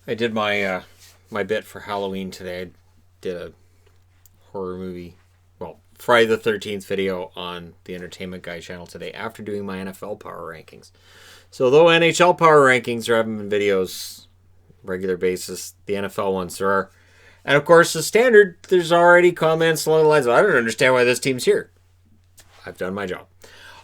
I did my bit for Halloween today. I did a horror movie, well, Friday the 13th video on the Entertainment Guy channel today after doing my NFL power rankings. So though NHL power rankings are having videos regular basis, the NFL ones there are. And of course, the standard, there's already comments along the lines of, I don't understand why this team's here. I've done my job.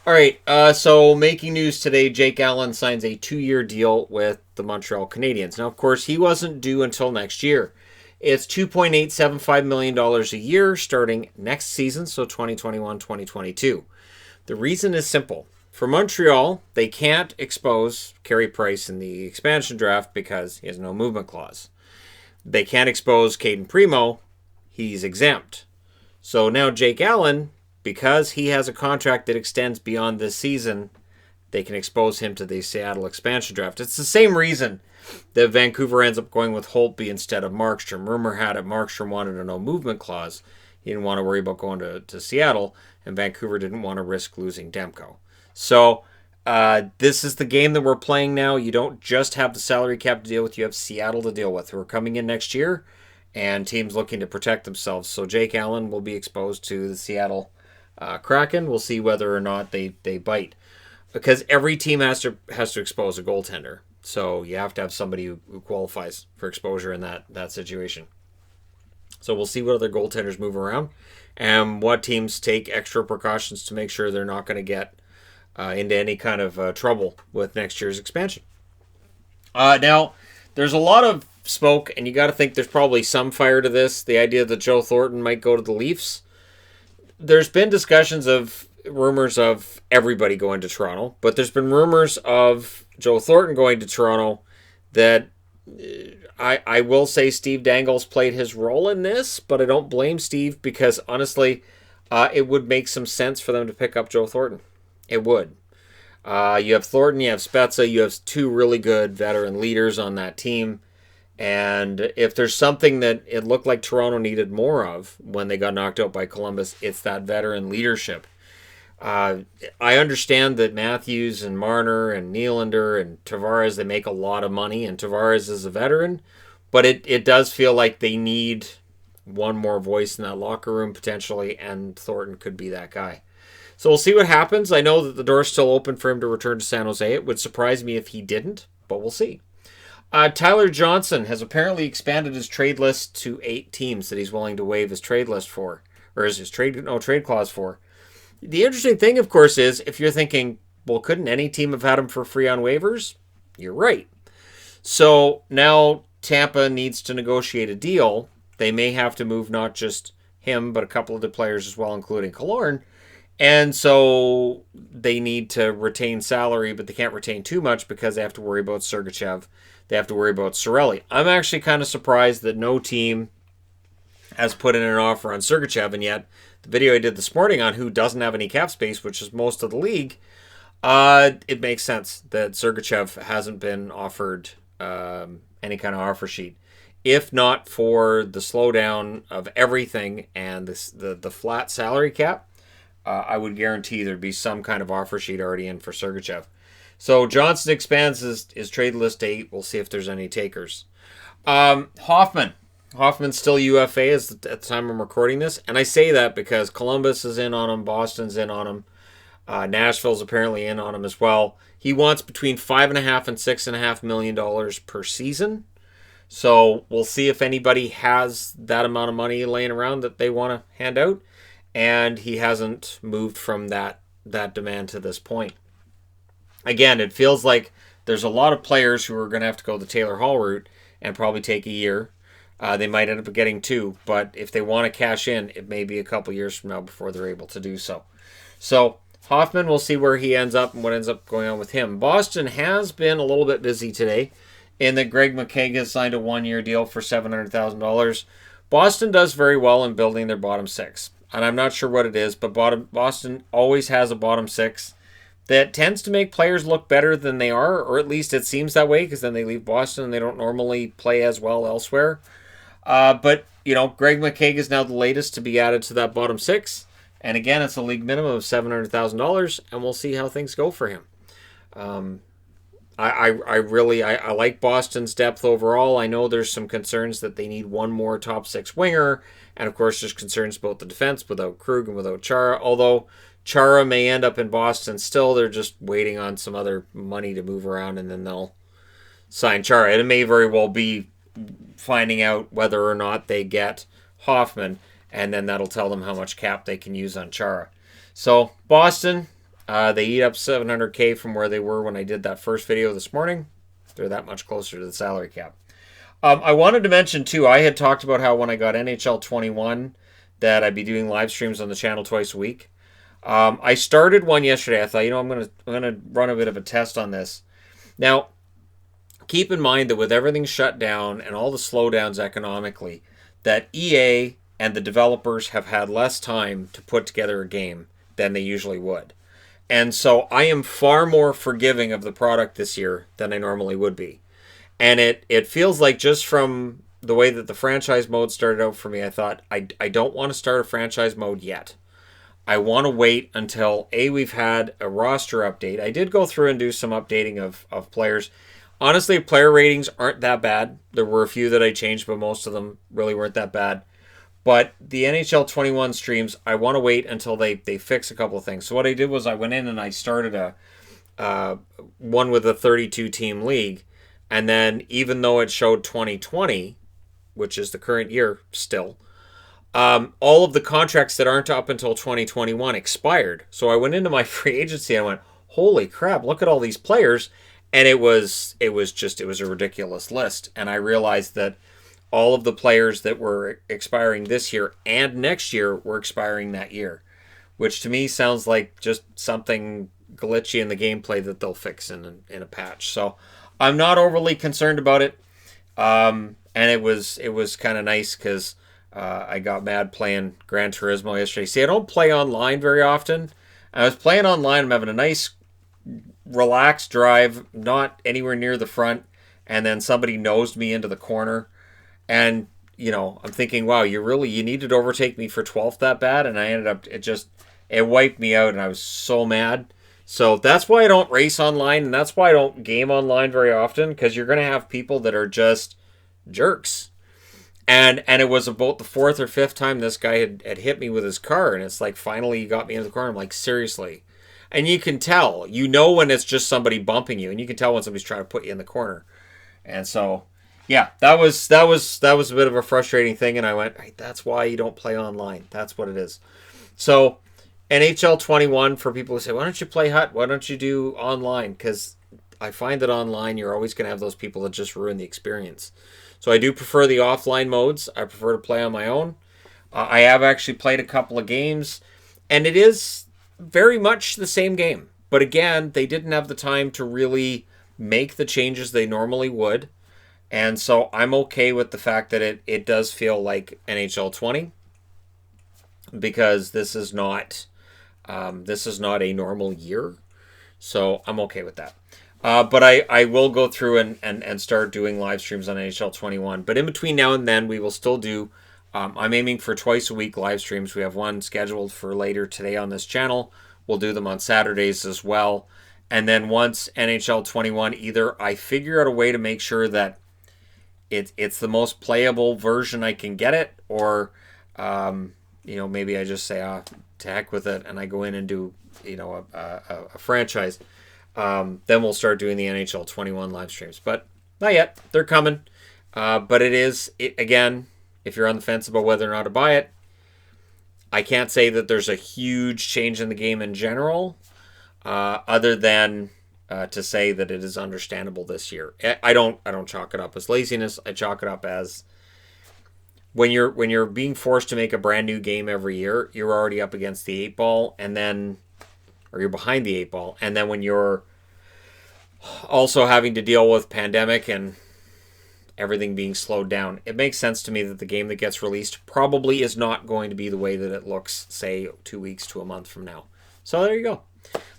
All right, so making news today, Jake Allen signs a 2-year deal with the Montreal Canadiens. Now, of course, he wasn't due until next year. It's $2.875 million a year starting next season, so 2021-2022. The reason is simple. For Montreal, they can't expose Carey Price in the expansion draft because he has no movement clause. They can't expose Caden Primo. He's exempt. So now Jake Allen, because he has a contract that extends beyond this season, they can expose him to the Seattle expansion draft. It's the same reason that Vancouver ends up going with Holtby instead of Markstrom. Rumor had it Markstrom wanted a no movement clause. He didn't want to worry about going to Seattle, and Vancouver didn't want to risk losing Demko. So this is the game that we're playing now. You don't just have the salary cap to deal with. You have Seattle to deal with, who are coming in next year, and teams looking to protect themselves. So Jake Allen will be exposed to the Seattle Kraken. We'll see whether or not they bite, because every team has to expose a goaltender. So you have to have somebody who qualifies for exposure in that situation. So we'll see what other goaltenders move around and what teams take extra precautions to make sure they're not going to get into any kind of trouble with next year's expansion. Now, there's a lot of smoke, and you got to think there's probably some fire to this. The idea that Joe Thornton might go to the Leafs. There's been discussions of rumors of everybody going to Toronto, but there's been rumors of Joe Thornton going to Toronto that I will say Steve Dangle's played his role in this, but I don't blame Steve because honestly, it would make some sense for them to pick up Joe Thornton. It would. You have Thornton, you have Spezza, you have two really good veteran leaders on that team. And if there's something that it looked like Toronto needed more of when they got knocked out by Columbus, it's that veteran leadership. I understand that Matthews and Marner and Nylander and Tavares, they make a lot of money, and Tavares is a veteran, but it does feel like they need one more voice in that locker room potentially, and Thornton could be that guy. So we'll see what happens. I know that the door's still open for him to return to San Jose. It would surprise me if he didn't, but we'll see. Tyler Johnson has apparently expanded his trade list to 8 teams that he's willing to waive his trade list for, or his trade clause for. The interesting thing, of course, is if you're thinking, well, couldn't any team have had him for free on waivers? You're right. So now Tampa needs to negotiate a deal. They may have to move not just him, but a couple of the players as well, including Killorn. And so they need to retain salary, but they can't retain too much because they have to worry about Sergachev. They have to worry about Cirelli. I'm actually kind of surprised that no team has put in an offer on Sergachev, and yet the video I did this morning on who doesn't have any cap space, which is most of the league, it makes sense that Sergachev hasn't been offered any kind of offer sheet. If not for the slowdown of everything and the flat salary cap, I would guarantee there'd be some kind of offer sheet already in for Sergachev. So Johnson expands his trade list to 8. We'll see if there's any takers. Hoffman's still UFA at the time I'm recording this. And I say that because Columbus is in on him. Boston's in on him. Nashville's apparently in on him as well. He wants between $5.5 and $6.5 million per season. So we'll see if anybody has that amount of money laying around that they want to hand out. And he hasn't moved from that demand to this point. Again, it feels like there's a lot of players who are going to have to go the Taylor Hall route and probably take a year. They might end up getting 2, but if they want to cash in, it may be a couple years from now before they're able to do so. So Hoffman, we'll see where he ends up and what ends up going on with him. Boston has been a little bit busy today in that Greg McKegg has signed a 1-year deal for $700,000. Boston does very well in building their bottom 6. And I'm not sure what it is, but Boston always has a bottom 6 that tends to make players look better than they are, or at least it seems that way, because then they leave Boston and they don't normally play as well elsewhere. But, Greg McKegg is now the latest to be added to that bottom 6. And again, it's a league minimum of $700,000, and we'll see how things go for him. I like Boston's depth overall. I know there's some concerns that they need one more top six winger, and of course there's concerns about the defense without Krug and without Chara. Although Chara may end up in Boston still, they're just waiting on some other money to move around, and then they'll sign Chara. It may very well be finding out whether or not they get Hoffman, and then that'll tell them how much cap they can use on Chara. So Boston, they eat up $700K from where they were when I did that first video this morning. They're that much closer to the salary cap. I wanted to mention too, I had talked about how when I got NHL 21 that I'd be doing live streams on the channel twice a week. I started one yesterday. I thought, I'm gonna run a bit of a test on this. Now, keep in mind that with everything shut down and all the slowdowns economically, that EA and the developers have had less time to put together a game than they usually would. And so I am far more forgiving of the product this year than I normally would be. And it feels like just from the way that the franchise mode started out for me, I thought, I don't want to start a franchise mode yet. I want to wait until, we've had a roster update. I did go through and do some updating of players. Honestly, player ratings aren't that bad. There were a few that I changed, but most of them really weren't that bad. But the NHL 21 streams, I want to wait until they fix a couple of things. So what I did was I went in and I started a one with a 32-team league. And then even though it showed 2020, which is the current year still, all of the contracts that aren't up until 2021 expired. So I went into my free agency and I went, holy crap, look at all these players. And it was a ridiculous list. And I realized that all of the players that were expiring this year and next year were expiring that year, which to me sounds like just something glitchy in the gameplay that they'll fix in a patch. So I'm not overly concerned about it. And it was kind of nice because I got mad playing Gran Turismo yesterday. See, I don't play online very often. I was playing online. I'm having a nice relaxed drive, not anywhere near the front, and then somebody nosed me into the corner. And, I'm thinking, wow, you needed to overtake me for 12th that bad? And I ended up, it wiped me out, and I was so mad. So that's why I don't race online, and that's why I don't game online very often, because you're going to have people that are just jerks. And it was about the fourth or fifth time this guy had hit me with his car, and it's like, finally he got me into the corner. I'm like, seriously? And you can tell, when it's just somebody bumping you, and you can tell when somebody's trying to put you in the corner. And so, yeah, that was a bit of a frustrating thing, and I went, hey, that's why you don't play online. That's what it is. So, NHL 21, for people who say, why don't you play HUT? Why don't you do online? Because I find that online, you're always going to have those people that just ruin the experience. So I do prefer the offline modes. I prefer to play on my own. I have actually played a couple of games, and it is very much the same game. But again, they didn't have the time to really make the changes they normally would. And so I'm okay with the fact that it does feel like NHL 20, because this is not a normal year. So I'm okay with that. But I will go through and start doing live streams on NHL 21. But in between now and then, we will still do, I'm aiming for twice a week live streams. We have one scheduled for later today on this channel. We'll do them on Saturdays as well. And then once NHL 21, either I figure out a way to make sure that it's the most playable version I can get it, or maybe I just say, to heck with it, and I go in and do a franchise. Then we'll start doing the NHL 21 live streams, but not yet. They're coming. But again, if you're on the fence about whether or not to buy it, I can't say that there's a huge change in the game in general, other than to say that it is understandable this year. I don't chalk it up as laziness. I chalk it up as when you're being forced to make a brand new game every year, you're already up against the 8-ball, or you're behind the 8-ball, and then when you're also having to deal with pandemic and everything being slowed down, it makes sense to me that the game that gets released probably is not going to be the way that it looks, say, 2 weeks to a month from now. So there you go.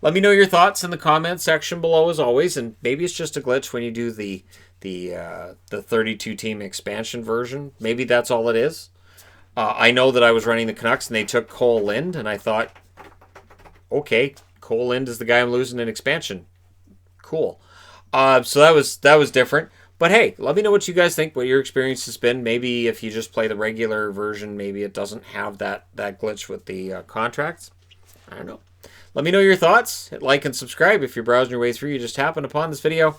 Let me know your thoughts in the comments section below, as always, and maybe it's just a glitch when you do the 32-team expansion version. Maybe that's all it is. I know that I was running the Canucks and they took Cole Lind, and I thought, okay, Cole Lind is the guy I'm losing in expansion. Cool. So that was different. But hey, let me know what you guys think, what your experience has been. Maybe if you just play the regular version, maybe it doesn't have that glitch with the contracts. I don't know. Let me know your thoughts. Hit like and subscribe if you're browsing your way through. You just happened upon this video.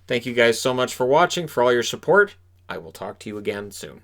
Thank you guys so much for watching, for all your support. I will talk to you again soon.